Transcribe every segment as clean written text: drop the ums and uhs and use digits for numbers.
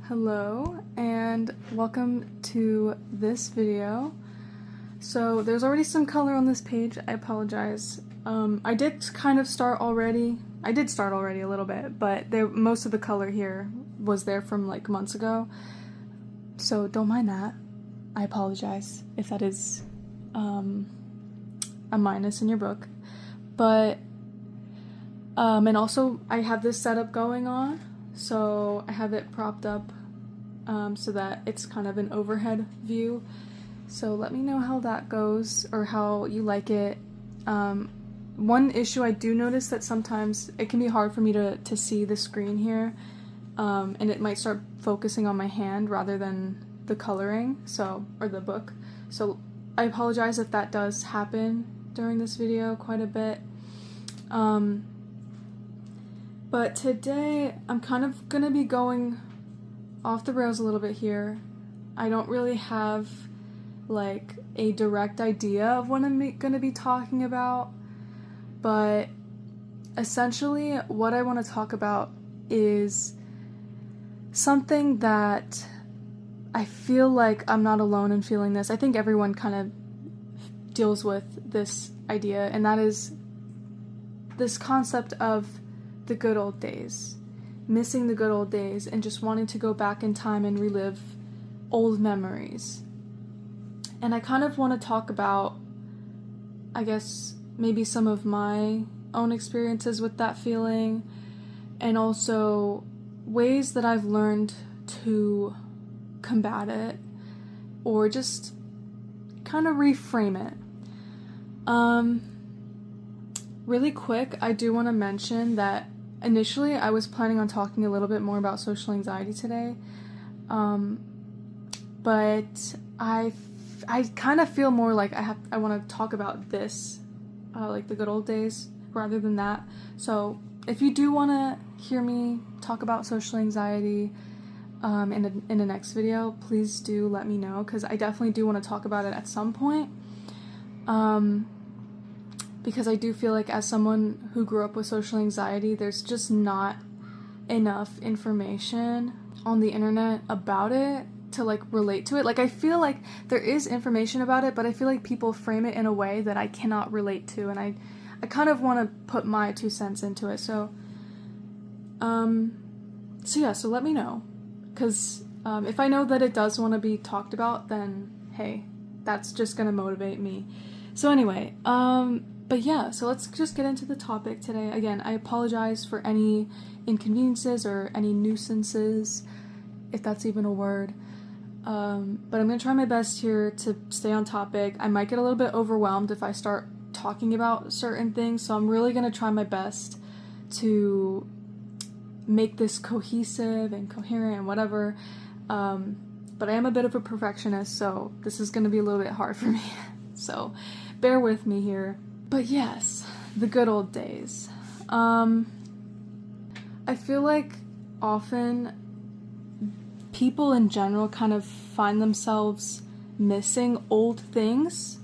Hello and welcome to this video. So there's already some color on this page. I apologize. I did start already a little bit, but most of the color here was there from like months ago. So don't mind that. I apologize if that is a minus in your book. But and also I have this setup going on, so I have it propped up so that it's kind of an overhead view. So let me know how that goes or how you like it. One issue I do notice that sometimes it can be hard for me to see the screen here, and it might start focusing on my hand rather than the coloring, or the book. So I apologize if that does happen during this video quite a bit. But today I'm kind of gonna be going off the rails a little bit here. I don't really have like a direct idea of what I'm gonna be talking about, but essentially what I want to talk about is something that I feel like I'm not alone in feeling this. I think everyone kind of deals with this idea, and that is this concept of the good old days. Missing the good old days and just wanting to go back in time and relive old memories. And I kind of want to talk about, I guess, maybe some of my own experiences with that feeling, and also ways that I've learned to combat it or just kind of reframe it. Really quick, I do want to mention that initially I was planning on talking a little bit more about social anxiety today, but I kind of feel more like I want to talk about this, like the good old days, rather than that. So if you do want to hear me talk about social anxiety in the next video, please do let me know, because I definitely do want to talk about it at some point. Because I do feel like, as someone who grew up with social anxiety, there's just not enough information on the internet about it to like relate to it. Like, I feel like there is information about it, but I feel like people frame it in a way that I cannot relate to, and I kind of want to put my 2 cents into it. So so let me know, because if I know that it does want to be talked about, then hey, that's just gonna motivate me. So anyway, but yeah, so let's just get into the topic today. Again, I apologize for any inconveniences or any nuisances, if that's even a word. But I'm going to try my best here to stay on topic. I might get a little bit overwhelmed if I start talking about certain things, so I'm really going to try my best to make this cohesive and coherent and whatever. But I am a bit of a perfectionist, so this is going to be a little bit hard for me. So bear with me here. But yes, the good old days. I feel like often people in general kind of find themselves missing old things.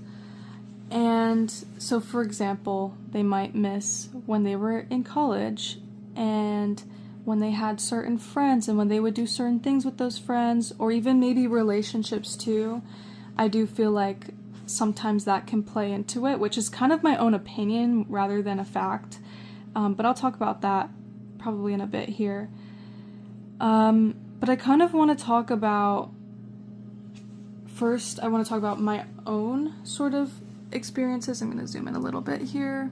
And so, for example, they might miss when they were in college and when they had certain friends and when they would do certain things with those friends, or even maybe relationships too. I do feel like sometimes that can play into it, which is kind of my own opinion rather than a fact. But I'll talk about that probably in a bit here. But I kind of want to talk about, first I want to talk about my own sort of experiences. I'm going to zoom in a little bit here.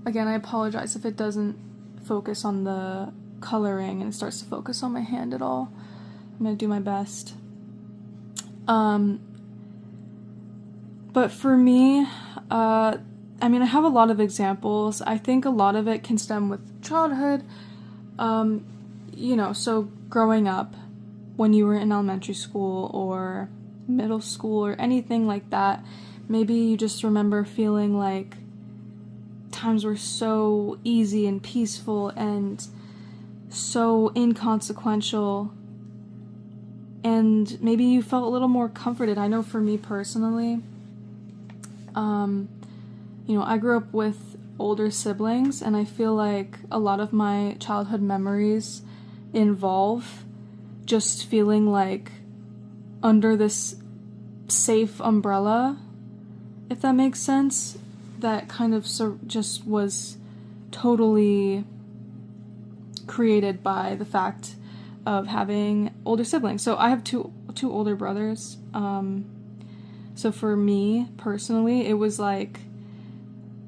Again, I apologize if it doesn't focus on the coloring and it starts to focus on my hand at all. I'm going to do my best. But for me, I have a lot of examples. I think a lot of it can stem with childhood. So growing up, when you were in elementary school or middle school or anything like that, maybe you just remember feeling like times were so easy and peaceful and so inconsequential, and maybe you felt a little more comforted. I know for me personally, I grew up with older siblings, and I feel like a lot of my childhood memories involve just feeling like under this safe umbrella, if that makes sense, that kind of just was totally created by the fact of having older siblings. So I have two older brothers. So for me personally, it was like,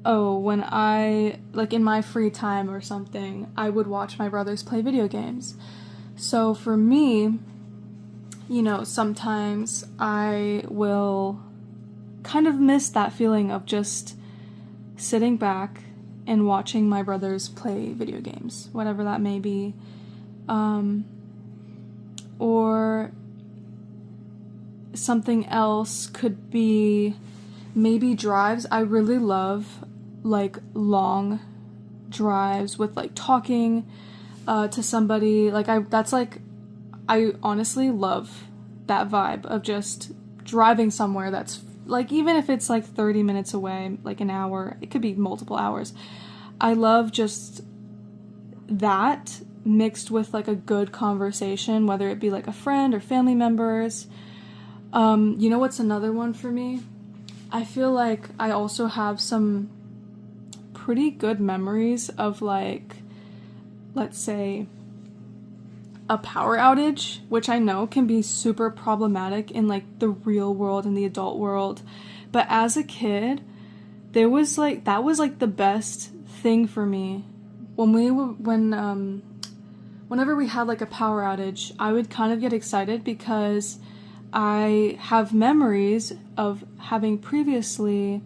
oh, when I, like in my free time or something, I would watch my brothers play video games. So for me, you know, sometimes I will kind of miss that feeling of just sitting back and watching my brothers play video games, whatever that may be. Or something else could be maybe drives. I really love like long drives with like talking to somebody. Like I honestly love that vibe of just driving somewhere that's like, even if it's like 30 minutes away, like an hour, it could be multiple hours. I love just that mixed with like a good conversation, whether it be like a friend or family members. You know what's another one for me? I feel like I also have some pretty good memories of like, let's say, a power outage, which I know can be super problematic in like the real world and the adult world. But as a kid, that was like the best thing for me. Whenever we had like a power outage, I would kind of get excited because I have memories of having previously,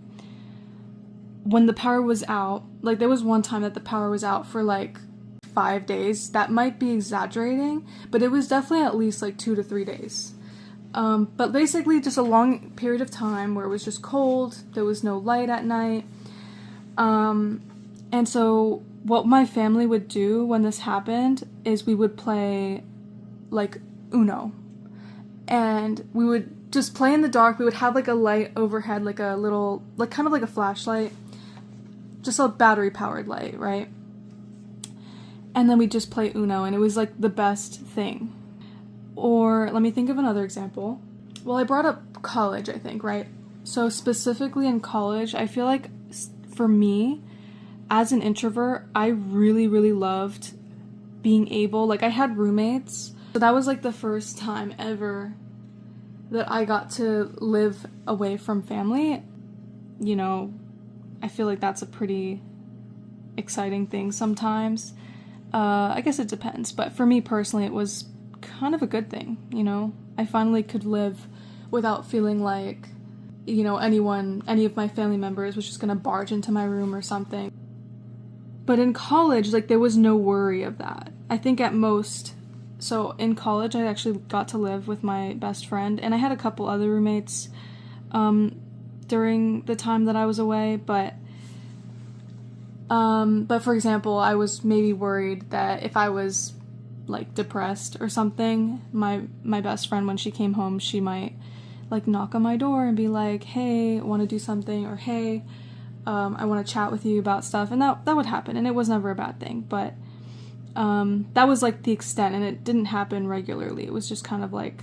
when the power was out, like there was one time that the power was out for like 5 days. That might be exaggerating, but it was definitely at least like 2 to 3 days. But basically just a long period of time where it was just cold, there was no light at night. And so what my family would do when this happened is we would play like Uno. And we would just play in the dark. We would have like a light overhead, like a little, like kind of like a flashlight, just a battery powered light, right? And then we'd just play Uno, and it was like the best thing. Or let me think of another example. Well, I brought up college, I think, right? So specifically in college, I feel like for me, as an introvert, I really, really loved being able, like I had roommates. So that was like the first time ever that I got to live away from family. You know, I feel like that's a pretty exciting thing sometimes. I guess it depends, but for me personally, it was kind of a good thing, you know? I finally could live without feeling like, you know, any of my family members was just gonna barge into my room or something. But in college, like, there was no worry of that. I think at most, so in college, I actually got to live with my best friend, and I had a couple other roommates during the time that I was away, but for example, I was maybe worried that if I was like depressed or something, my best friend, when she came home, she might like knock on my door and be like, hey, I want to do something, or hey, I want to chat with you about stuff, and that would happen, and it was never a bad thing, but that was like the extent, and it didn't happen regularly. It was just kind of like,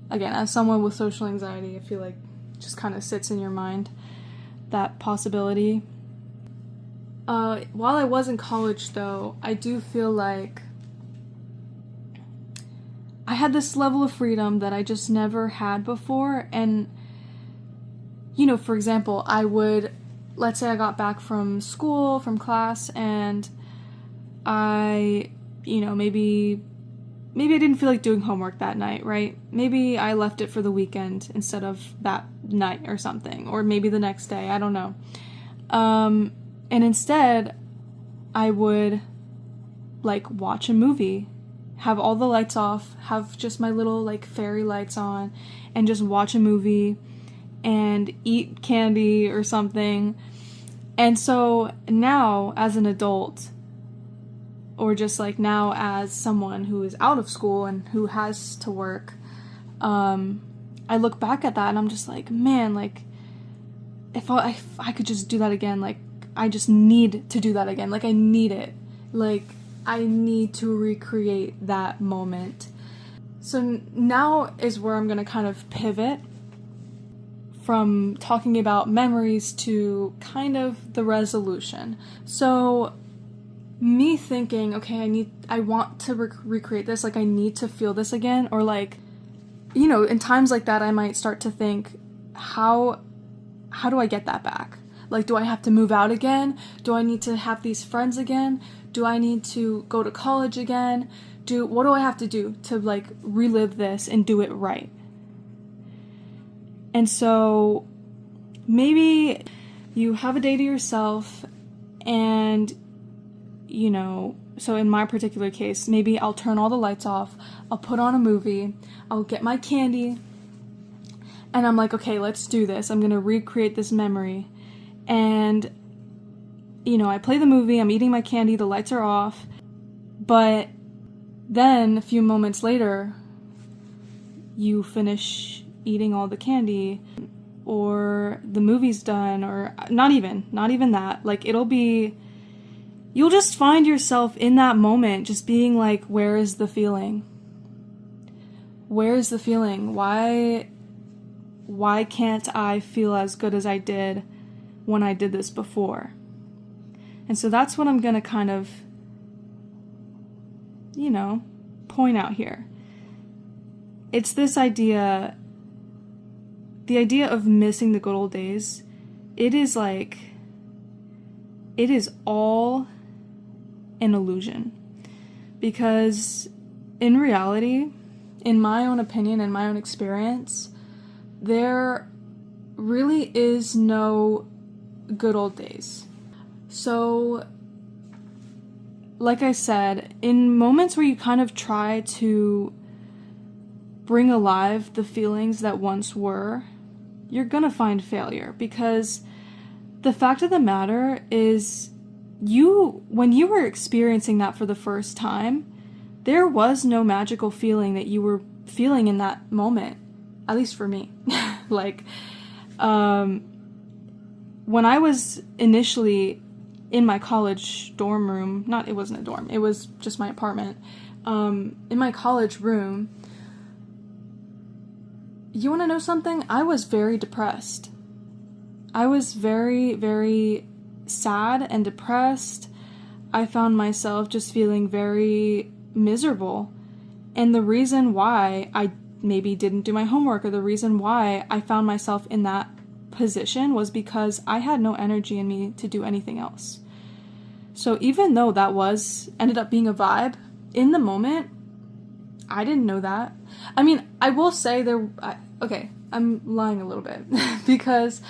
again, as someone with social anxiety, I feel like just kind of sits in your mind, that possibility. While I was in college, though, I do feel like I had this level of freedom that I just never had before. And, you know, for example, let's say I got back from school, from class, and I, you know, maybe I didn't feel like doing homework that night, right? Maybe I left it for the weekend instead of that night or something, or maybe the next day, I don't know. And instead, I would, like, watch a movie, have all the lights off, have just my little, like, fairy lights on, and just watch a movie and eat candy or something. And so now, as an adult, or just, like, now as someone who is out of school and who has to work, I look back at that and I'm just like, man, like, if I could just do that again, like, I just need to do that again. Like, I need it. Like, I need to recreate that moment. So now is where I'm going to kind of pivot from talking about memories to kind of the resolution. So me thinking, okay, I want to recreate this, like I need to feel this again, or like, you know, in times like that I might start to think, how do I get that back? Like, do I have to move out again? Do I need to have these friends again? Do I need to go to college again? What do I have to do to like relive this and do it right? And so maybe you have a day to yourself and, you know, so in my particular case, maybe I'll turn all the lights off, I'll put on a movie, I'll get my candy, and I'm like, okay, let's do this. I'm going to recreate this memory. And, you know, I play the movie, I'm eating my candy, the lights are off, but then a few moments later, you finish eating all the candy, or the movie's done, or not even that. Like, you'll just find yourself in that moment just being like, where is the feeling? Where is the feeling? Why can't I feel as good as I did when I did this before? And so that's what I'm gonna kind of, you know, point out here. It's this idea, the idea of missing the good old days. It is all an illusion. Because in reality, in my own opinion, in my own experience, there really is no good old days. So, like I said, in moments where you kind of try to bring alive the feelings that once were, you're gonna find failure, because the fact of the matter is, when you were experiencing that for the first time, there was no magical feeling that you were feeling in that moment, at least for me. Like, when I was initially in my college dorm room, it wasn't a dorm, it was just my apartment, in my college room, you want to know something? I was very depressed. I was very, very sad and depressed. I found myself just feeling very miserable. And the reason why I maybe didn't do my homework, or the reason why I found myself in that position, was because I had no energy in me to do anything else. So even though that ended up being a vibe, in the moment, I didn't know that. I mean, I will say I'm lying a little bit because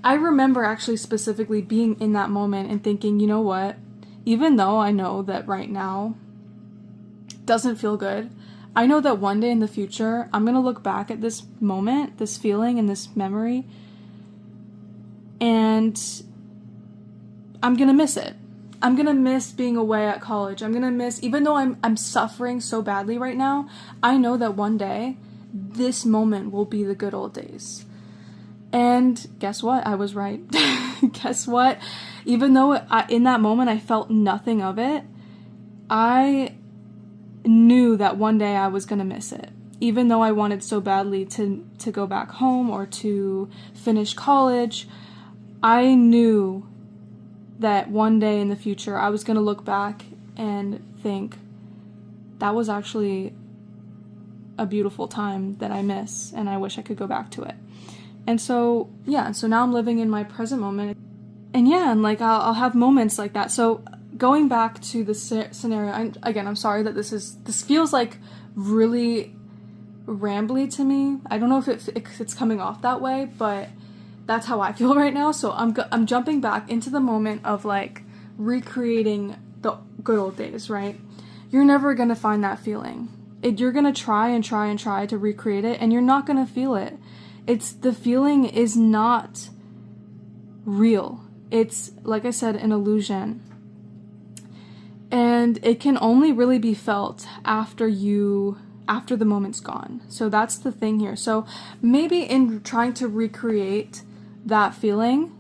I remember actually specifically being in that moment and thinking, you know what, even though I know that right now doesn't feel good, I know that one day in the future, I'm going to look back at this moment, this feeling, and this memory, and I'm going to miss it. I'm going to miss being away at college. I'm going to miss, even though I'm suffering so badly right now, I know that one day, this moment will be the good old days. And guess what? I was right. Guess what? Even though in that moment I felt nothing of it, I knew that one day I was going to miss it. Even though I wanted so badly to go back home or to finish college, I knew that one day in the future I was going to look back and think, that was actually a beautiful time that I miss, and I wish I could go back to it. And so, yeah, so now I'm living in my present moment. And yeah, and like I'll have moments like that. So going back to the scenario, I'm sorry that this feels like really rambly to me. I don't know if it's coming off that way, but that's how I feel right now. So I'm jumping back into the moment of like recreating the good old days, right? You're never going to find that feeling. You're going to try and try and try to recreate it, and you're not going to feel it. The feeling is not real. It's, like I said, an illusion. And it can only really be felt after the moment's gone. So that's the thing here. So maybe in trying to recreate that feeling,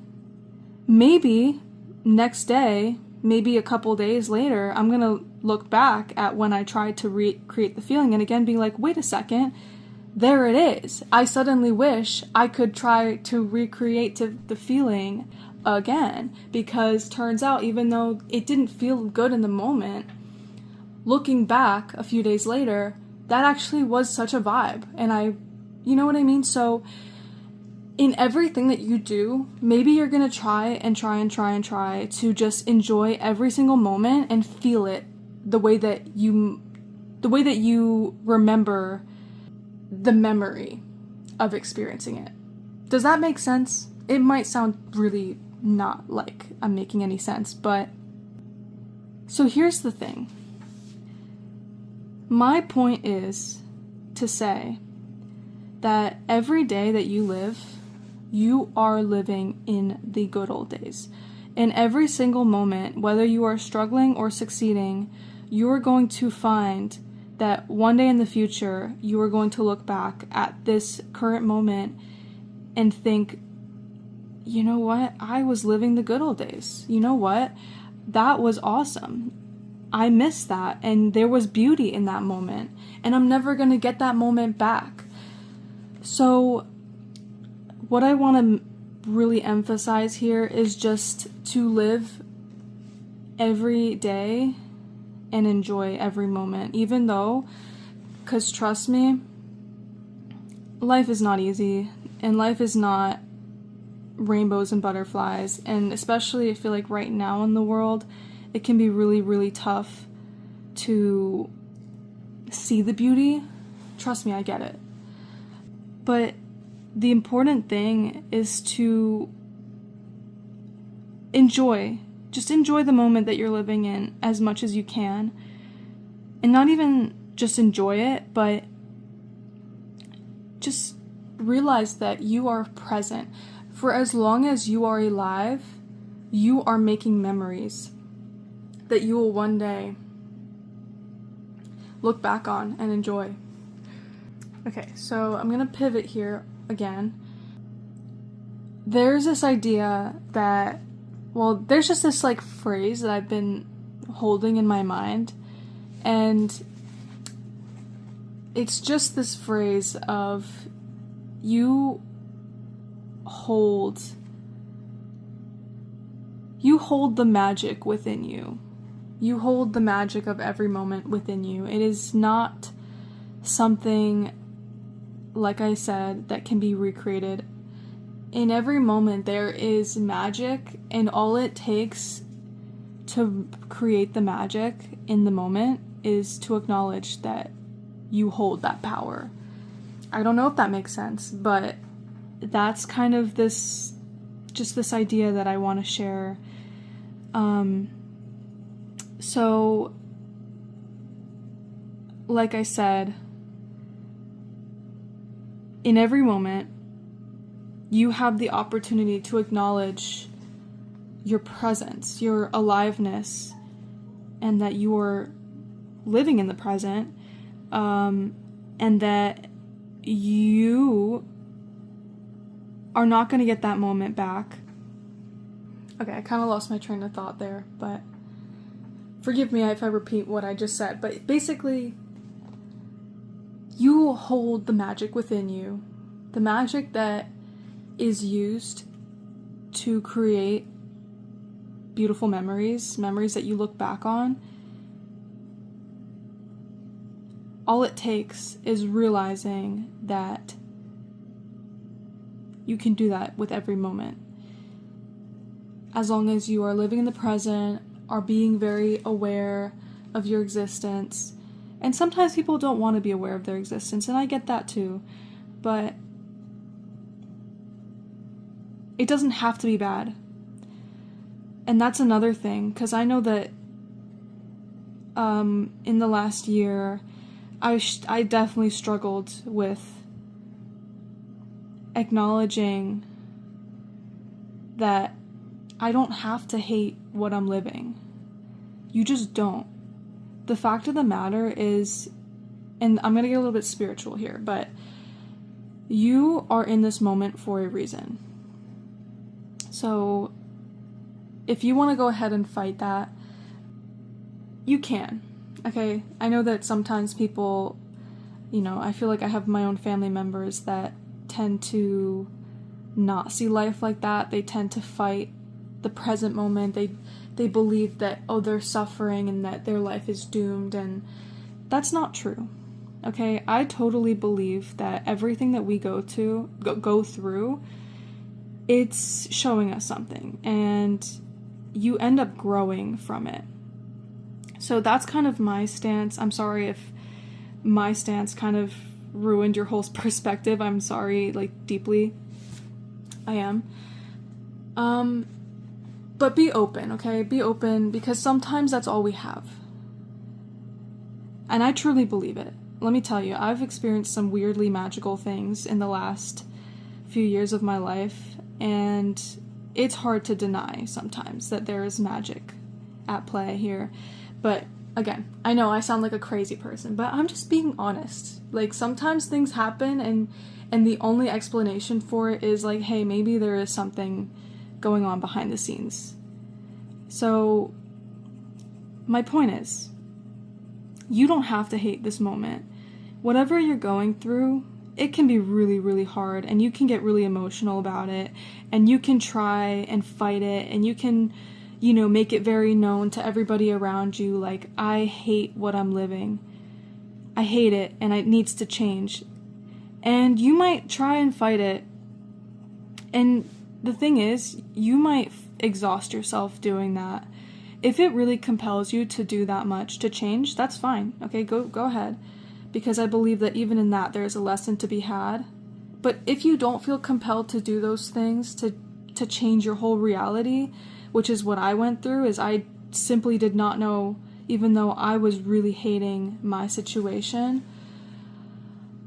maybe next day, maybe a couple days later, I'm gonna look back at when I tried to recreate the feeling and again being like, wait a second, there it is. I suddenly wish I could try to recreate the feeling again, because turns out even though it didn't feel good in the moment, looking back a few days later, that actually was such a vibe. And you know what I mean? So in everything that you do, maybe you're gonna try to just enjoy every single moment and feel it the way that you remember the memory of experiencing it. Does that make sense? It might sound really not like I'm making any sense, but so here's the thing. My point is to say that every day that you live, you are living in the good old days. In every single moment, whether you are struggling or succeeding, you are going to find that one day in the future, you are going to look back at this current moment and think, you know what? I was living the good old days. You know what? That was awesome. I miss that, and there was beauty in that moment, and I'm never going to get that moment back. So what I want to really emphasize here is just to live every day and enjoy every moment, even though, because trust me, life is not easy, and life is not rainbows and butterflies, and especially I feel like right now in the world, it can be really, really tough to see the beauty. Trust me, I get it. But the important thing is to just enjoy the moment that you're living in as much as you can. And not even just enjoy it, but just realize that you are present. For as long as you are alive, you are making memories that you will one day look back on and enjoy. Okay, so I'm gonna pivot here again. There's this idea that, there's just this like phrase that I've been holding in my mind, and it's just this phrase of you hold the magic within you. You hold the magic of every moment within you. It is not something, like I said, that can be recreated. In every moment there is magic, and all it takes to create the magic in the moment is to acknowledge that you hold that power. I don't know if that makes sense, but that's kind of this idea that I want to share. So, like I said, in every moment, you have the opportunity to acknowledge your presence, your aliveness, and that you are living in the present, and that you are not going to get that moment back. Okay, I kind of lost my train of thought there, but forgive me if I repeat what I just said. But basically, you hold the magic within you, the magic that is used to create beautiful memories that you look back on. All it takes is realizing that you can do that with every moment. As long as you are living in the present, are being very aware of your existence. And sometimes people don't want to be aware of their existence, and I get that too. But it doesn't have to be bad. And that's another thing, because I know that in the last year, I definitely struggled with acknowledging that I don't have to hate what I'm living. You just don't. The fact of the matter is, and I'm going to get a little bit spiritual here, but you are in this moment for a reason. So if you want to go ahead and fight that, you can. okay? I know that sometimes people, I feel like I have my own family members that tend to not see life like that. They tend to fight the present moment. They believe that, oh, they're suffering and that their life is doomed, and that's not true. Okay, I totally believe that everything that we go through, it's showing us something, and you end up growing from it. So that's kind of my stance. I'm sorry if my stance kind of ruined your whole perspective. I'm sorry, deeply. I am. But be open, okay? Be open, because sometimes that's all we have. And I truly believe it. Let me tell you, I've experienced some weirdly magical things in the last few years of my life, and it's hard to deny sometimes that there is magic at play here. But again, I know I sound like a crazy person, but I'm just being honest. Sometimes things happen, and the only explanation for it is hey, maybe there is something going on behind the scenes. So my point is, you don't have to hate this moment. Whatever you're going through, it can be really, really hard, and you can get really emotional about it, and you can try and fight it, and you can, make it very known to everybody around you, I hate what I'm living. I hate it, and it needs to change. And you might try and fight it, and the thing is, you might exhaust yourself doing that. If it really compels you to do that much to change, that's fine. Okay, go ahead. Because I believe that even in that, there's a lesson to be had. But if you don't feel compelled to do those things to change your whole reality, which is what I went through, is I simply did not know, even though I was really hating my situation,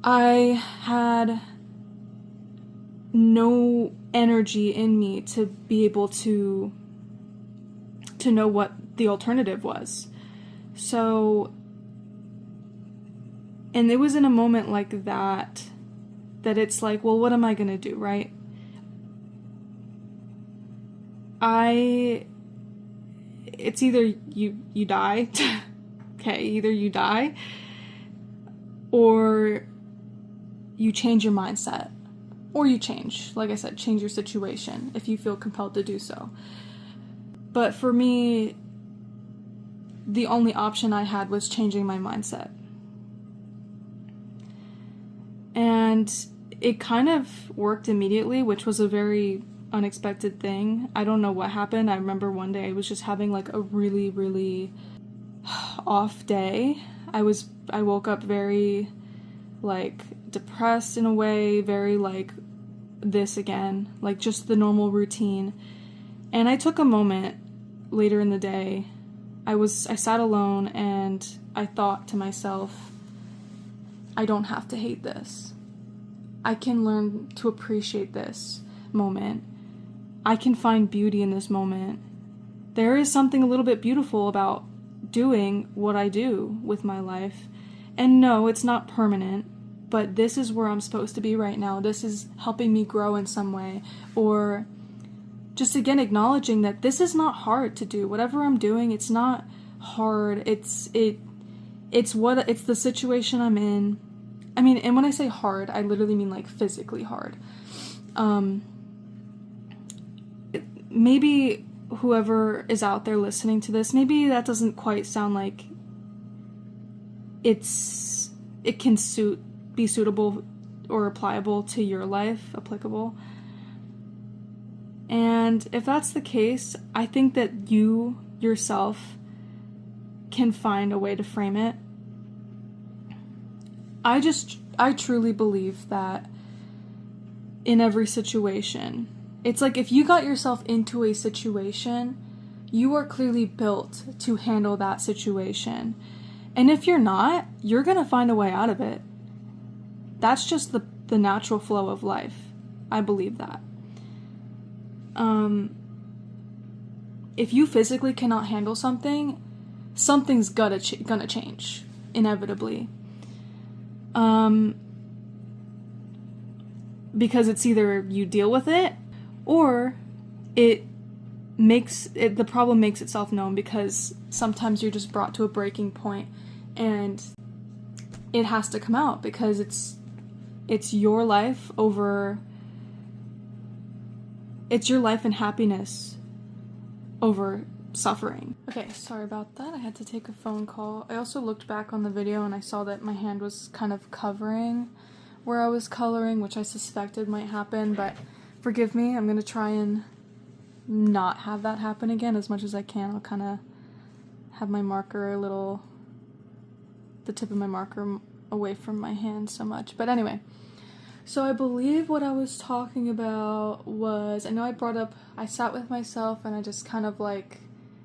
I had no energy in me to be able to know what the alternative was. So, and it was in a moment like that it's well, what am I gonna do, right? It's either you die, okay, either you die, or you change your mindset, or you change, like I said, change your situation if you feel compelled to do so. But for me, the only option I had was changing my mindset. And it kind of worked immediately, which was a very unexpected thing. I don't know what happened. I remember one day I was just having a really, really off day. I woke up very depressed in a way, very this again, just the normal routine. And I took a moment later in the day. I sat alone and I thought to myself, I don't have to hate this. I can learn to appreciate this moment. I can find beauty in this moment. There is something a little bit beautiful about doing what I do with my life. And no, it's not permanent, but this is where I'm supposed to be right now. This is helping me grow in some way. Or just again acknowledging that this is not hard to do. Whatever I'm doing, it's not hard. It's the situation I'm in. I mean, and when I say hard, I literally mean physically hard. Maybe whoever is out there listening to this, maybe that doesn't quite sound like it can be suitable or applicable to your life, And if that's the case, I think that you yourself can find a way to frame it. I truly believe that in every situation, it's if you got yourself into a situation, you are clearly built to handle that situation. And if you're not, you're going to find a way out of it. That's just the natural flow of life. I believe that. If you physically cannot handle something, something's gonna change, inevitably. Because it's either you deal with it, or the problem makes itself known, because sometimes you're just brought to a breaking point and it has to come out because it's your life over, it's your life and happiness over suffering. Okay, sorry about that. I had to take a phone call. I also looked back on the video and I saw that my hand was kind of covering where I was coloring, which I suspected might happen, but forgive me. I'm gonna try and not have that happen again as much as I can. I'll kind of have my marker the tip of my marker away from my hand so much. But anyway, so I believe what I was talking about was, I know I sat with myself and I just kind of like,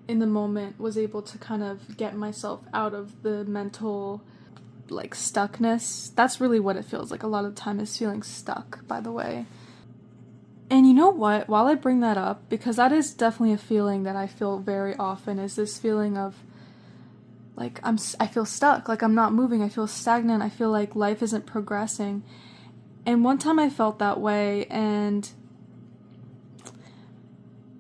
in the moment, was able to kind of get myself out of the mental, like, stuckness. That's really what it feels like a lot of the time, is feeling stuck, by the way. And you know what, while I bring that up, because that is definitely a feeling that I feel very often, is this feeling of, like, I feel stuck, like I'm not moving, I feel stagnant, I feel like life isn't progressing. And one time I felt that way, and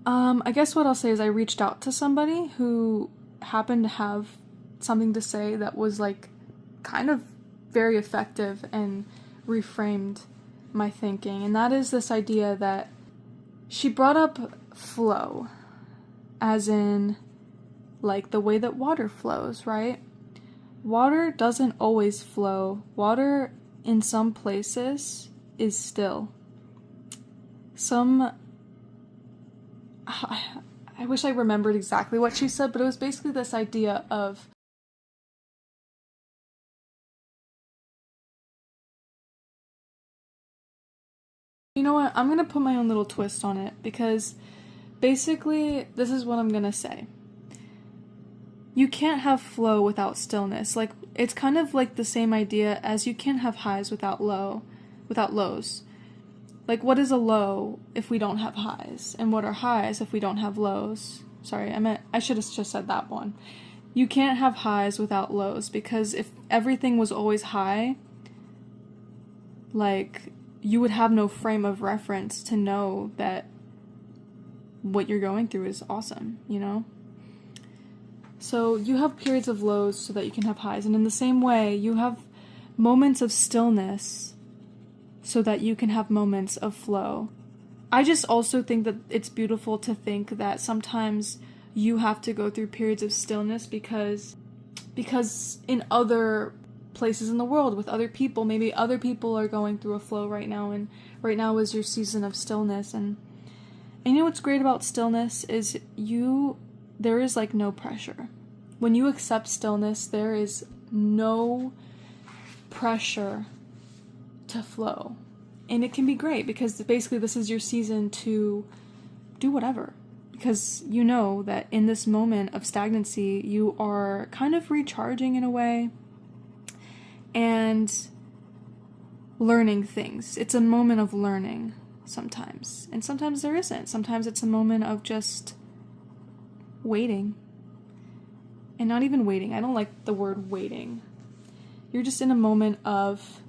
I guess what I'll say is I reached out to somebody who happened to have something to say that was like kind of very effective and reframed my thinking. And that is this idea that she brought up flow, as in like the way that water flows, right? Water doesn't always flow. Water in some places is still. I wish I remembered exactly what she said, but it was basically this idea of you know what, I'm gonna put my own little twist on it, because basically this is what I'm gonna say. You can't have flow without stillness. Like, it's kind of like the same idea as you can't have highs without lows. Like, what is a low if we don't have highs? And what are highs if we don't have lows? Sorry, I should have just said that one. You can't have highs without lows, because if everything was always high, like, you would have no frame of reference to know that what you're going through is awesome, you know? So you have periods of lows so that you can have highs. And in the same way, you have moments of stillness so that you can have moments of flow. I just also think that it's beautiful to think that sometimes you have to go through periods of stillness because in other places in the world with other people, maybe other people are going through a flow right now, and right now is your season of stillness. And you know what's great about stillness is there is like no pressure. When you accept stillness, there is no pressure to flow. And it can be great, because basically this is your season to do whatever. Because you know that in this moment of stagnancy, you are kind of recharging in a way and learning things. It's a moment of learning sometimes. And sometimes there isn't. Sometimes it's a moment of just waiting. And not even waiting. I don't like the word waiting. You're just in a moment of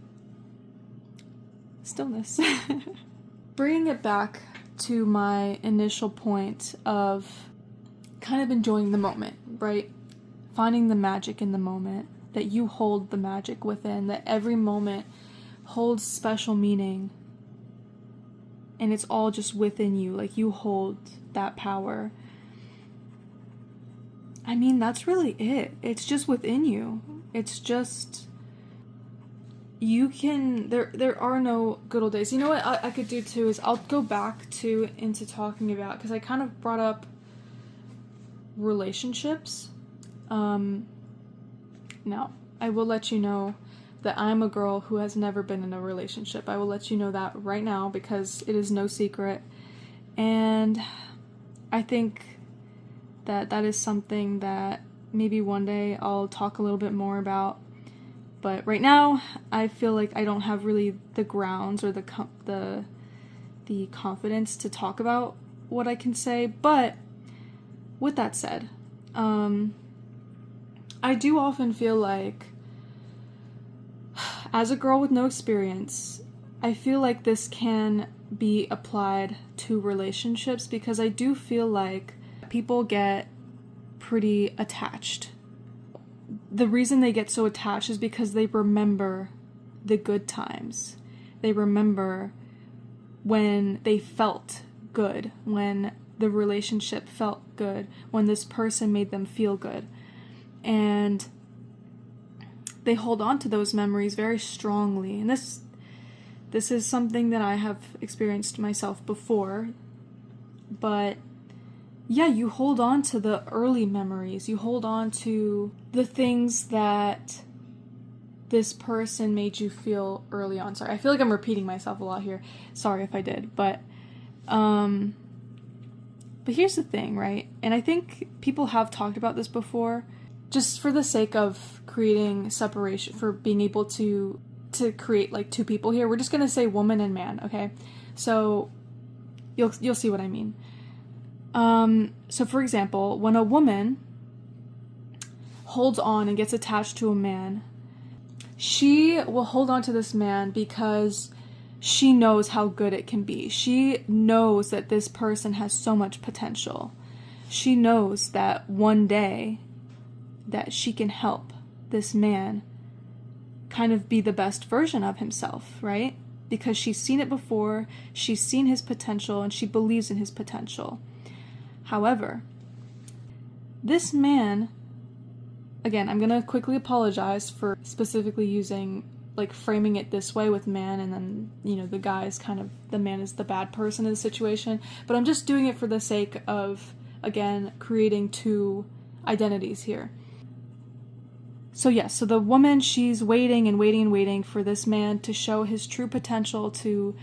stillness. Bringing it back to my initial point of kind of enjoying the moment, right? Finding the magic in the moment, that you hold the magic within, that every moment holds special meaning, and it's all just within you, like you hold that power. I mean, that's really it. It's just within you. It's just, you can, there are no good old days. You know what I could do too is I'll go back into talking about, because I kind of brought up relationships. Now, I will let you know that I'm a girl who has never been in a relationship. I will let you know that right now, because it is no secret. And I think that is something that maybe one day I'll talk a little bit more about. But right now, I feel like I don't have really the grounds or the confidence to talk about what I can say. But with that said, I do often feel like, as a girl with no experience, I feel like this can be applied to relationships, because I do feel like people get pretty attached. the reason they get so attached is because they remember the good times. They remember when they felt good, when the relationship felt good, when this person made them feel good. And they hold on to those memories very strongly. And this is something that I have experienced myself before. But yeah, you hold on to the early memories. You hold on to the things that this person made you feel early on. Sorry, I feel like I'm repeating myself a lot here. Sorry if I did. But here's the thing, right? And I think people have talked about this before. Just for the sake of creating separation, for being able to create like two people here, we're just gonna say woman and man, okay? So you'll see what I mean. So for example, when a woman holds on and gets attached to a man, she will hold on to this man because she knows how good it can be. She knows that this person has so much potential. She knows that one day that she can help this man kind of be the best version of himself, right? Because she's seen it before, she's seen his potential, and she believes in his potential. However, this man, again, I'm going to quickly apologize for specifically framing it this way with man, and then, the guy is the man is the bad person in the situation, but I'm just doing it for the sake of, again, creating two identities here. So yes, so the woman, she's waiting and waiting and waiting for this man to show his true potential, to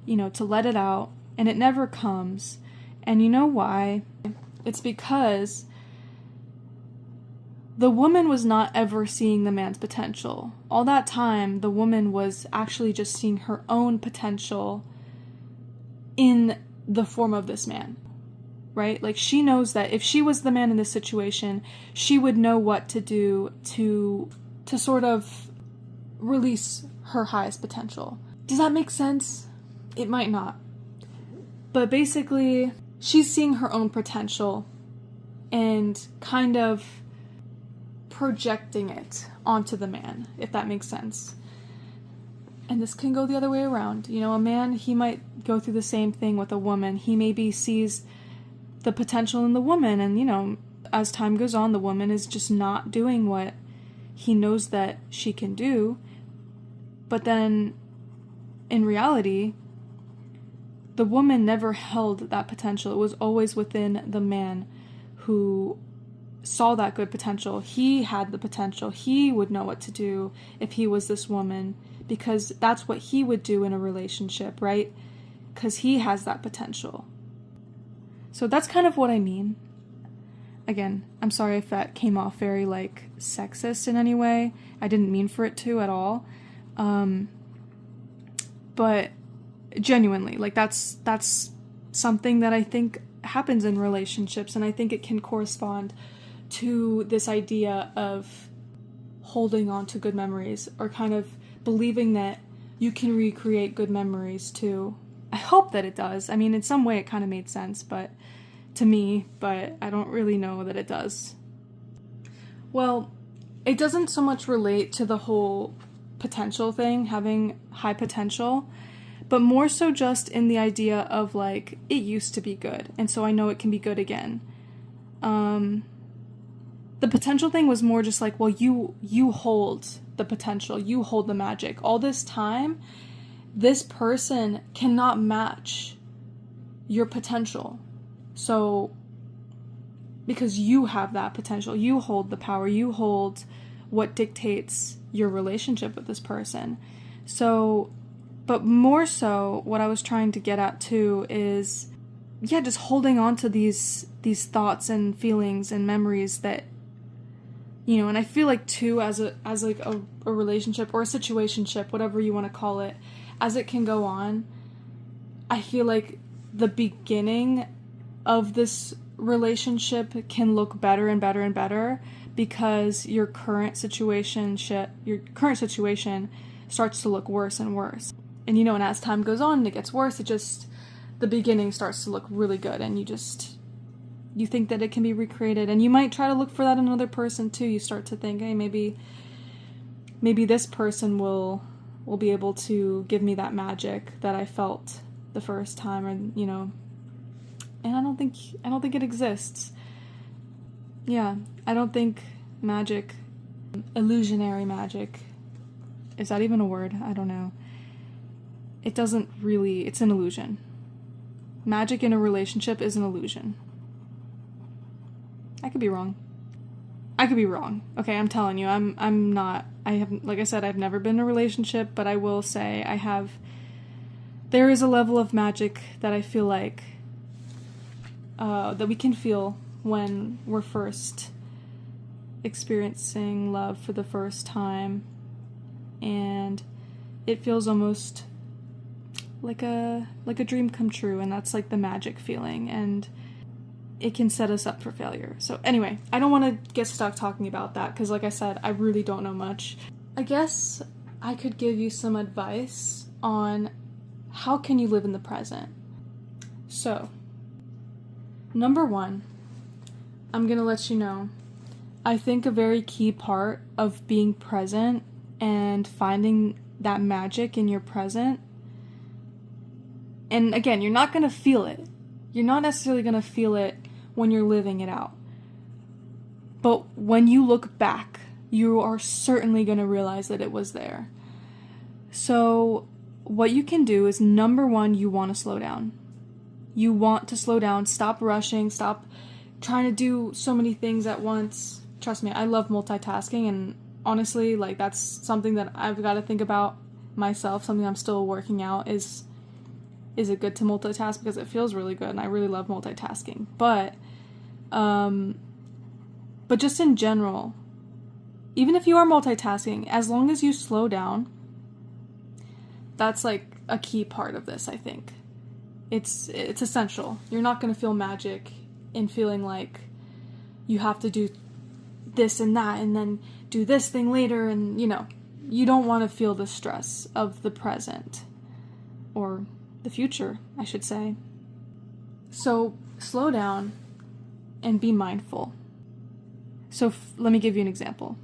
let it out, and it never comes. And you know why? It's because the woman was not ever seeing the man's potential. All that time, the woman was actually just seeing her own potential in the form of this man, right? Like, she knows that if she was the man in this situation, she would know what to do to sort of release her highest potential. Does that make sense? It might not. But basically, she's seeing her own potential and kind of projecting it onto the man, if that makes sense. And this can go the other way around. A man, he might go through the same thing with a woman. He maybe sees the potential in the woman, and as time goes on, the woman is just not doing what he knows that she can do. But then in reality, the woman never held that potential. It was always within the man who saw that good potential. He had the potential. He would know what to do if he was this woman, because that's what he would do in a relationship, right? Because he has that potential. So that's kind of what I mean. Again, I'm sorry if that came off very sexist in any way. I didn't mean for it to at all. But genuinely, that's something that I think happens in relationships, and I think it can correspond to this idea of holding on to good memories, or kind of believing that you can recreate good memories too. I hope that it does. I mean, in some way it kind of made sense, but to me, but I don't really know that it does. Well, it doesn't so much relate to the whole potential thing, having high potential, but more so just in the idea of it used to be good, and so I know it can be good again. The potential thing was more just well, you hold the potential, you hold the magic. All this time, this person cannot match your potential. So, because you have that potential, you hold the power, you hold what dictates your relationship with this person. So, but more so, what I was trying to get at too is, just holding on to these thoughts and feelings and memories that, and I feel too, as a relationship or a situationship, whatever you want to call it, as it can go on, I feel the beginning of this relationship can look better and better and better, because your current situation starts to look worse and worse. And and as time goes on and it gets worse, the beginning starts to look really good, and you think that it can be recreated, and you might try to look for that in another person too. You start to think, hey, maybe this person will be able to give me that magic that I felt the first time, or and I don't think it exists. Yeah, I don't think magic, illusionary magic, is that even a word? I don't know. It's an illusion. Magic in a relationship is an illusion. I could be wrong. Okay, I'm telling you, like I said, I've never been in a relationship, but I will say there is a level of magic that I feel like, that we can feel when we're first experiencing love for the first time, and it feels almost like a dream come true, and that's like the magic feeling, and it can set us up for failure. So anyway, I don't want to get stuck talking about that, because like I said, I really don't know much. I guess I could give you some advice on how can you live in the present. So, number 1, I'm gonna let you know, I think a very key part of being present and finding that magic in your present, and again, you're not gonna feel it. You're not necessarily gonna feel it when you're living it out. But when you look back, you are certainly gonna realize that it was there. So what you can do is, number 1, you want to slow down. You want to slow down, stop rushing, stop trying to do so many things at once. Trust me, I love multitasking, and honestly, like, that's something that I've got to think about myself, something I'm still working out is it good to multitask, because it feels really good and I really love multitasking. But just in general, even if you are multitasking, as long as you slow down, that's like a key part of this, I think. It's essential. You're not going to feel magic in feeling like you have to do this and that and then do this thing later, and you don't want to feel the stress of the present, or the future, I should say. So slow down and be mindful. So let me give you an example.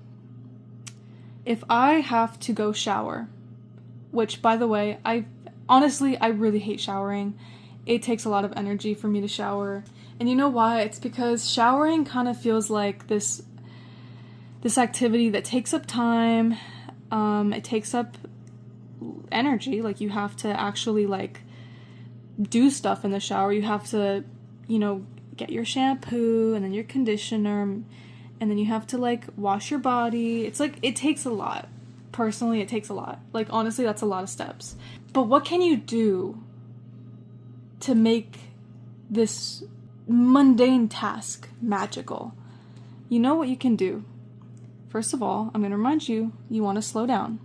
If I have to go shower, which, by the way, I really hate showering. It takes a lot of energy for me to shower. And you know why? It's because showering kind of feels like this activity that takes up time. It takes up energy. Like, you have to actually, like, do stuff in the shower. You have to, get your shampoo and then your conditioner, and then you have to, like, wash your body. It's like, it takes a lot. Personally, it takes a lot. Like, honestly, that's a lot of steps. But what can you do to make this mundane task magical? You know what you can do? First of all, I'm going to remind you, you want to slow down.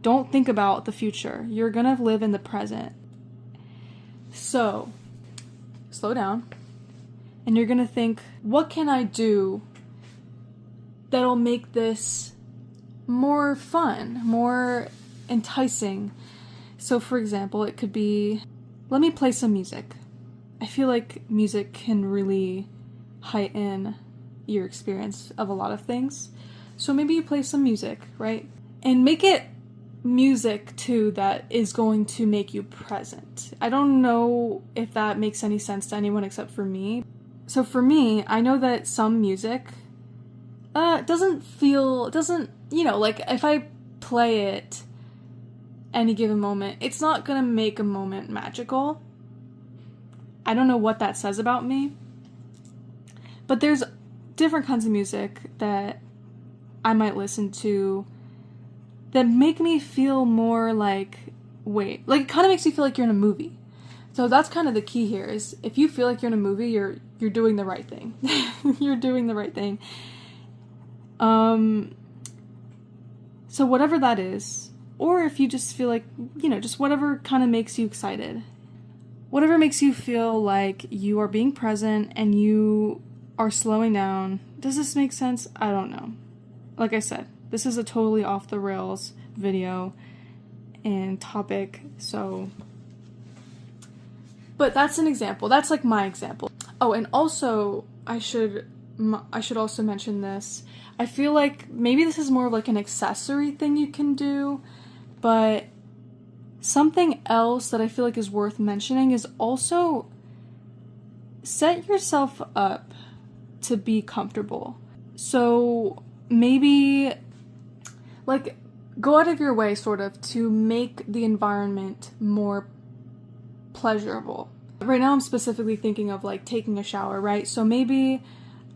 Don't think about the future. You're going to live in the present. So, slow down. And you're going to think, what can I do that'll make this more fun, more enticing? So, for example, it could be, let me play some music. I feel like music can really heighten your experience of a lot of things. So maybe you play some music, right? And make it music, too, that is going to make you present. I don't know if that makes any sense to anyone except for me. So for me, I know that some music doesn't, like, if I play it any given moment, it's not gonna make a moment magical. I don't know what that says about me. But there's different kinds of music that I might listen to that make me feel more like, it kind of makes you feel like you're in a movie. So that's kind of the key here, is if you feel like you're in a movie, you're doing the right thing. You're doing the right thing. So whatever that is, or if you just feel like, just whatever kind of makes you excited. Whatever makes you feel like you are being present and you are slowing down. Does this make sense? I don't know. Like I said, this is a totally off the rails video and topic, so... But that's an example. That's like my example. Oh, and also I should also mention this. I feel like maybe this is more of like an accessory thing you can do, but something else that I feel like is worth mentioning is also set yourself up to be comfortable. So maybe like go out of your way sort of to make the environment more pleasurable. Right now I'm specifically thinking of like taking a shower, right? So maybe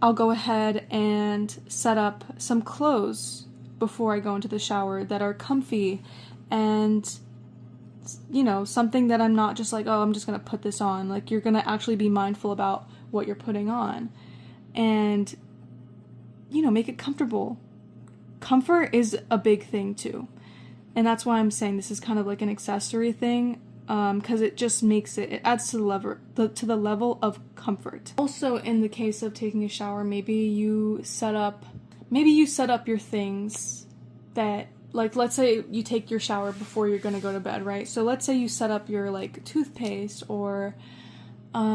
I'll go ahead and set up some clothes before I go into the shower that are comfy and, you know, something that I'm not just like, oh, I'm just gonna put this on. Like, you're gonna actually be mindful about what you're putting on and, you know, make it comfortable. Comfort is a big thing too. And that's why I'm saying this is kind of like an accessory thing, because it just makes it adds to the level of comfort. Also, in the case of taking a shower, maybe you set up your things that, like, let's say you take your shower before you're gonna go to bed, right? So let's say you set up your like toothpaste, or I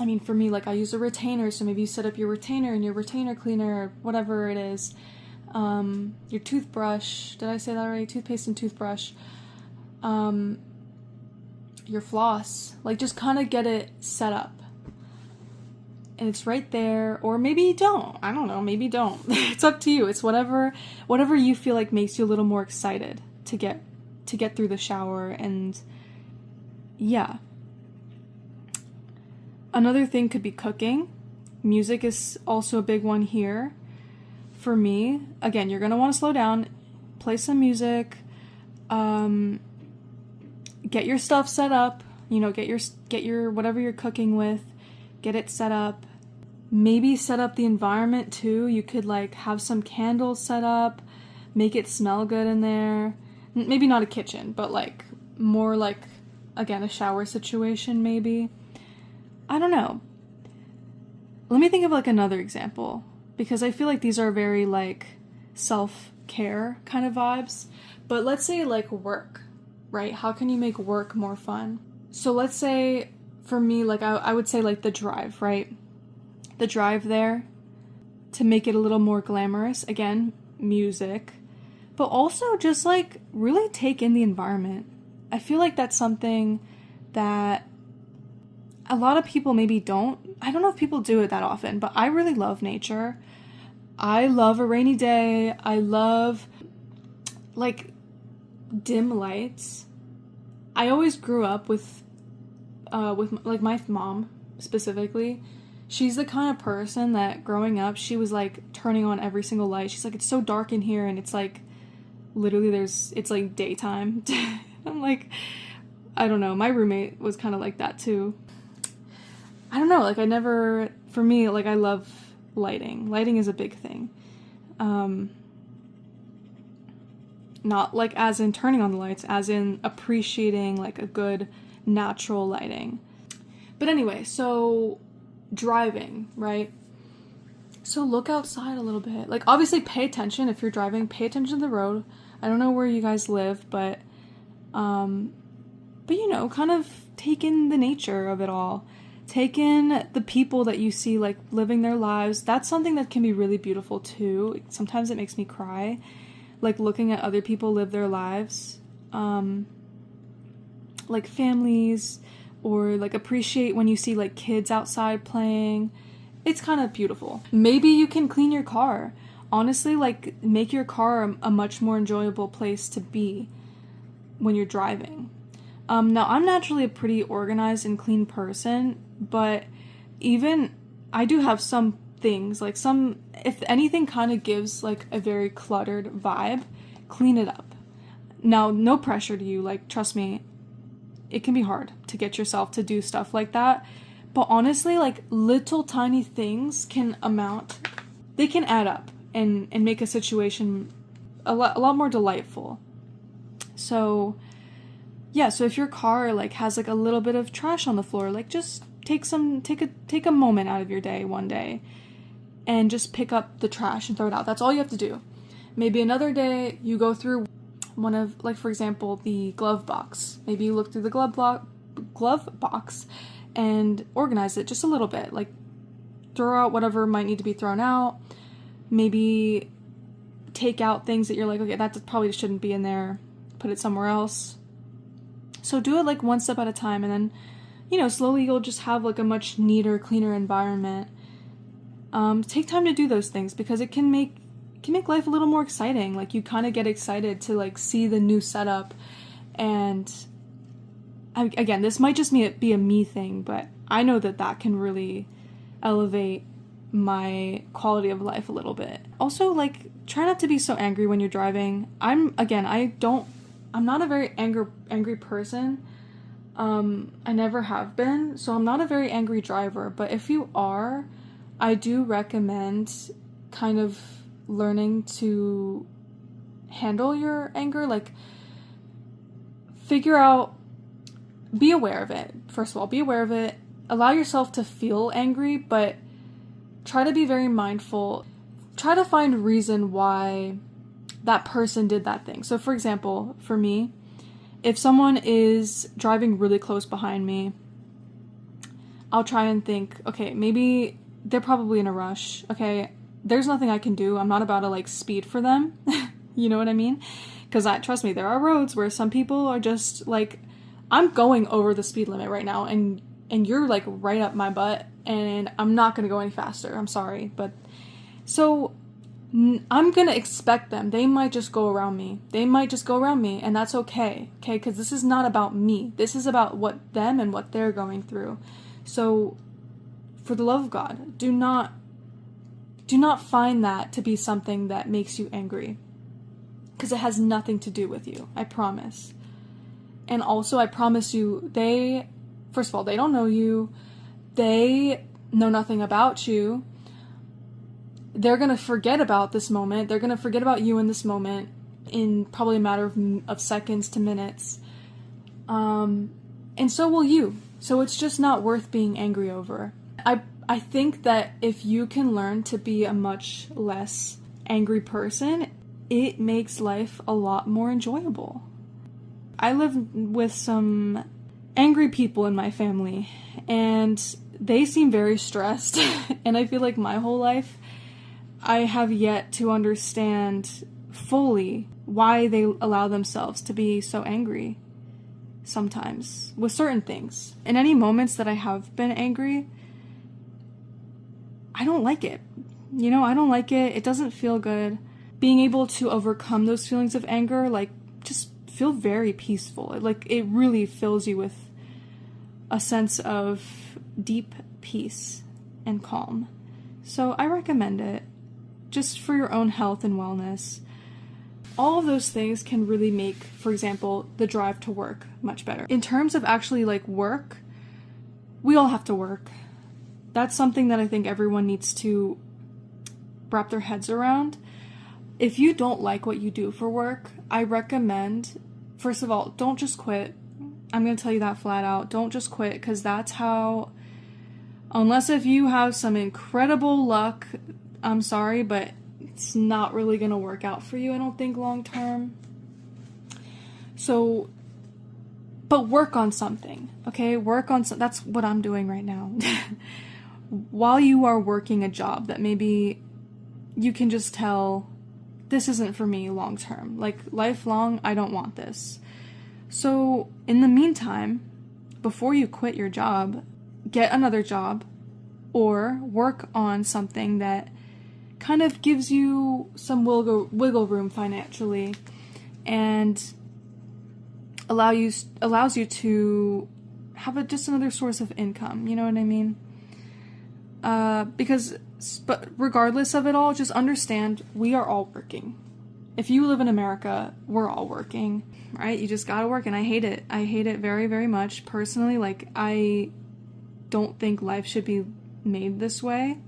mean, for me, like, I use a retainer, so maybe you set up your retainer and your retainer cleaner, or whatever it is. Your toothbrush, did I say that already? Toothpaste and toothbrush. Your floss. Like, just kind of get it set up. And it's right there, or maybe you don't. I don't know, maybe don't. It's up to you. It's whatever you feel like makes you a little more excited to get through the shower, and yeah. Another thing could be cooking. Music is also a big one here. For me, again, you're gonna want to slow down, play some music, get your stuff set up, you know, get your whatever you're cooking with, get it set up. Maybe set up the environment too. You could like have some candles set up, make it smell good in there. Maybe not a kitchen, but like more like, again, a shower situation maybe. I don't know. Let me think of like another example, because I feel like these are very like self-care kind of vibes. But let's say like work, right? How can you make work more fun? So let's say for me, like I would say like the drive, right? The drive there, to make it a little more glamorous. Again, music, but also just like really take in the environment. I feel like that's something that a lot of people maybe don't. I don't know if people do it that often, but I really love nature. I love a rainy day. I love like dim lights. I always grew up with like my mom specifically. She's the kind of person that growing up, she was like turning on every single light. She's like, it's so dark in here, and it's like literally it's like daytime. I'm like, I don't know. My roommate was kind of like that too. I don't know, like for me, like I love lighting. Lighting is a big thing. Not like as in turning on the lights, as in appreciating like a good natural lighting. But anyway, so driving, right? So look outside a little bit. Like, obviously pay attention if you're driving, pay attention to the road. I don't know where you guys live, but you know, kind of take in the nature of it all. Take in the people that you see, like, living their lives. That's something that can be really beautiful, too. Sometimes it makes me cry, like, looking at other people live their lives. Like, families, or, like, appreciate when you see, like, kids outside playing. It's kind of beautiful. Maybe you can clean your car. Honestly, like, make your car a much more enjoyable place to be when you're driving. Now, I'm naturally a pretty organized and clean person, but even I do have some things, like if anything kind of gives like a very cluttered vibe, clean it up. Now, no pressure to you, like, trust me, it can be hard to get yourself to do stuff like that, but honestly, like, little tiny things can add up and make a situation a lot more delightful. So yeah, so if your car like has like a little bit of trash on the floor, like, just take a moment out of your day one day and just pick up the trash and throw it out. That's all you have to do. Maybe another day you go through one of, like, for example, the glove box. Maybe you look through the glove box and organize it just a little bit. Like, throw out whatever might need to be thrown out. Maybe take out things that you're like, okay, that probably shouldn't be in there. Put it somewhere else. So do it like one step at a time, and then, you know, slowly you'll just have like a much neater, cleaner environment. Take time to do those things, because it can make life a little more exciting. Like, you kind of get excited to like see the new setup. And again, this might just be a me thing, but I know that can really elevate my quality of life a little bit. Also, like, try not to be so angry when you're driving. I'm not a very angry person. I never have been, so I'm not a very angry driver. But if you are, I do recommend kind of learning to handle your anger. Like, be aware of it. First of all, be aware of it. Allow yourself to feel angry, but try to be very mindful. Try to find reason why that person did that thing. So for example, for me, if someone is driving really close behind me, I'll try and think, okay, maybe they're probably in a rush. Okay, there's nothing I can do. I'm not about to like speed for them. You know what I mean? Because trust me, there are roads where some people are just like, I'm going over the speed limit right now, and you're like right up my butt, and I'm not gonna go any faster. I'm sorry, but so I'm gonna expect them. They might just go around me. And that's okay. Okay, because this is not about me. This is about them and what they're going through. So, for the love of God, do not find that to be something that makes you angry, because it has nothing to do with you. I promise. And also, I promise you, first of all, they don't know you. They know nothing about you. They're going to forget about this moment. They're going to forget about you in this moment in probably a matter of seconds to minutes. And so will you. So it's just not worth being angry over. I think that if you can learn to be a much less angry person, it makes life a lot more enjoyable. I live with some angry people in my family, and they seem very stressed. And I feel like my whole life, I have yet to understand fully why they allow themselves to be so angry sometimes with certain things. In any moments that I have been angry, I don't like it. You know, I don't like it. It doesn't feel good. Being able to overcome those feelings of anger, like, just feel very peaceful. It really fills you with a sense of deep peace and calm. So I recommend it, just for your own health and wellness. All of those things can really make, for example, the drive to work much better. In terms of actually like work, we all have to work. That's something that I think everyone needs to wrap their heads around. If you don't like what you do for work, I recommend, first of all, don't just quit. I'm going to tell you that flat out. Don't just quit, because that's how, unless if you have some incredible luck, I'm sorry, but it's not really going to work out for you, I don't think, long term. So, but work on something, okay? That's what I'm doing right now. While you are working a job that maybe you can just tell, this isn't for me long term. Like, lifelong, I don't want this. So, in the meantime, before you quit your job, get another job or work on something that kind of gives you some wiggle room financially and allows you to have just another source of income. You know what I mean? But regardless of it all, just understand we are all working. If you live in America, we're all working, right? You just gotta work, and I hate it. I hate it very, very much. Personally, like, I don't think life should be made this way,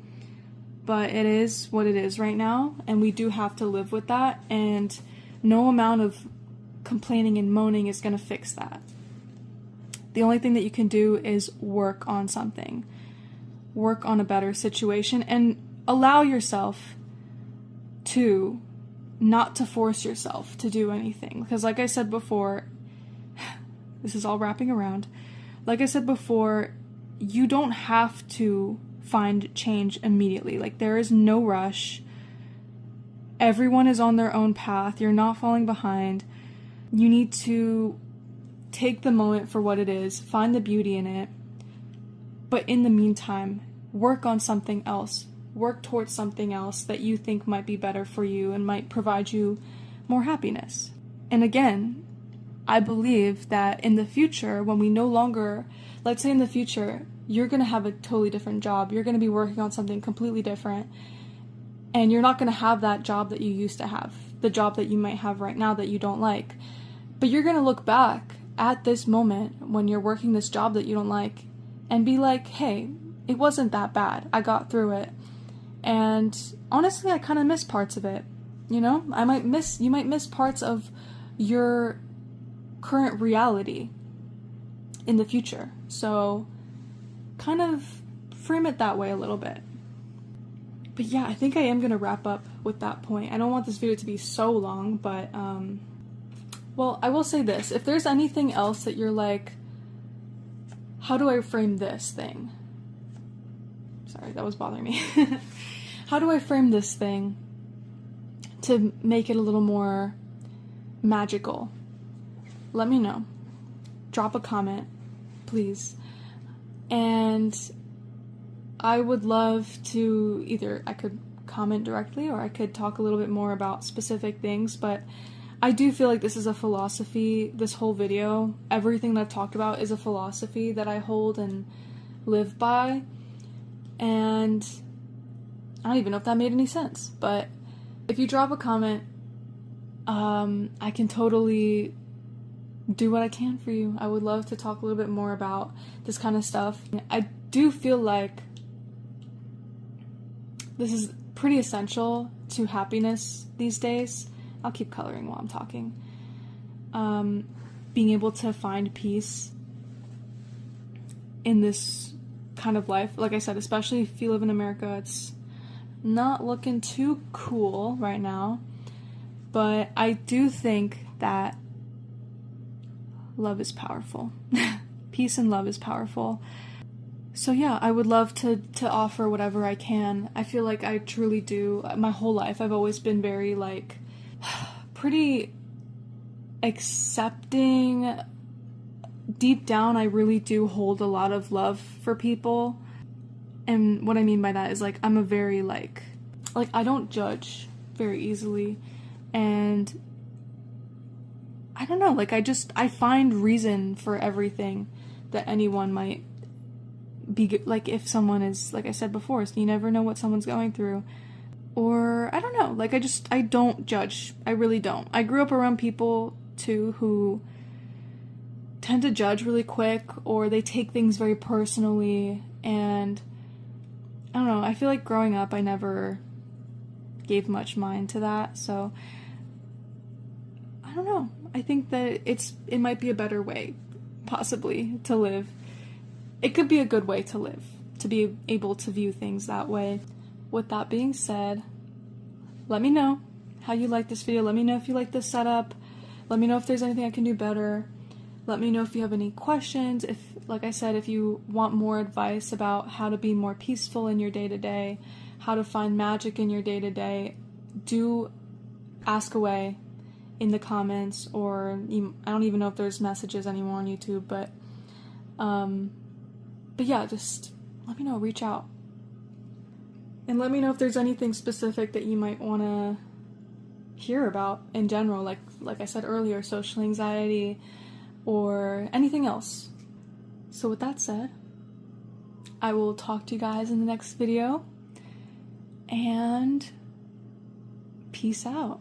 but it is what it is right now, and we do have to live with that, and no amount of complaining and moaning is gonna fix that. The only thing that you can do is work on something. Work on a better situation, and allow yourself to not to force yourself to do anything. Because like I said before, this is all wrapping around. Like I said before, you don't have to find change immediately. Like, there is no rush. Everyone is on their own path. You're not falling behind. You need to take the moment for what it is, find the beauty in it, but in the meantime, work on something else. Work towards something else that you think might be better for you and might provide you more happiness. And again, I believe that in the future, when we no longer, let's say in the future, you're going to have a totally different job. You're going to be working on something completely different. And you're not going to have that job that you used to have, the job that you might have right now that you don't like. But you're going to look back at this moment when you're working this job that you don't like and be like, hey, it wasn't that bad. I got through it. And honestly, I kind of miss parts of it. You know, you might miss parts of your current reality in the future. So kind of frame it that way a little bit. But yeah, I think I am going to wrap up with that point. I don't want this video to be so long, but, well, I will say this. If there's anything else that you're like, how do I frame this thing? Sorry, that was bothering me. How do I frame this thing to make it a little more magical? Let me know. Drop a comment, please. And I would love to either, I could comment directly or I could talk a little bit more about specific things, but I do feel like this is a philosophy, this whole video, everything that I've talked about is a philosophy that I hold and live by, and I don't even know if that made any sense, but if you drop a comment, I can totally do what I can for you. I would love to talk a little bit more about this kind of stuff. I do feel like this is pretty essential to happiness these days. I'll keep coloring while I'm talking. Being able to find peace in this kind of life. Like I said, especially if you live in America, it's not looking too cool right now. But I do think that love is powerful. Peace and love is powerful. So yeah, I would love to offer whatever I can. I feel like I truly do. My whole life, I've always been very, like, pretty accepting. Deep down, I really do hold a lot of love for people. And what I mean by that is, like, I'm a very, like, I don't judge very easily. And I don't know, like, I find reason for everything that anyone might be, like, if someone is, like I said before, so you never know what someone's going through. Or, I don't know, like, I don't judge. I really don't. I grew up around people, too, who tend to judge really quick, or they take things very personally, and I don't know, I feel like growing up, I never gave much mind to that, so I don't know. I think that it might be a better way, possibly, to live. It could be a good way to live, to be able to view things that way. With that being said, let me know how you like this video. Let me know if you like this setup. Let me know if there's anything I can do better. Let me know if you have any questions. If, like I said, if you want more advice about how to be more peaceful in your day-to-day, how to find magic in your day-to-day, do ask away in the comments, or I don't even know if there's messages anymore on YouTube, but yeah, just let me know, reach out. And let me know if there's anything specific that you might want to hear about in general, like I said earlier, social anxiety, or anything else. So with that said, I will talk to you guys in the next video, and peace out.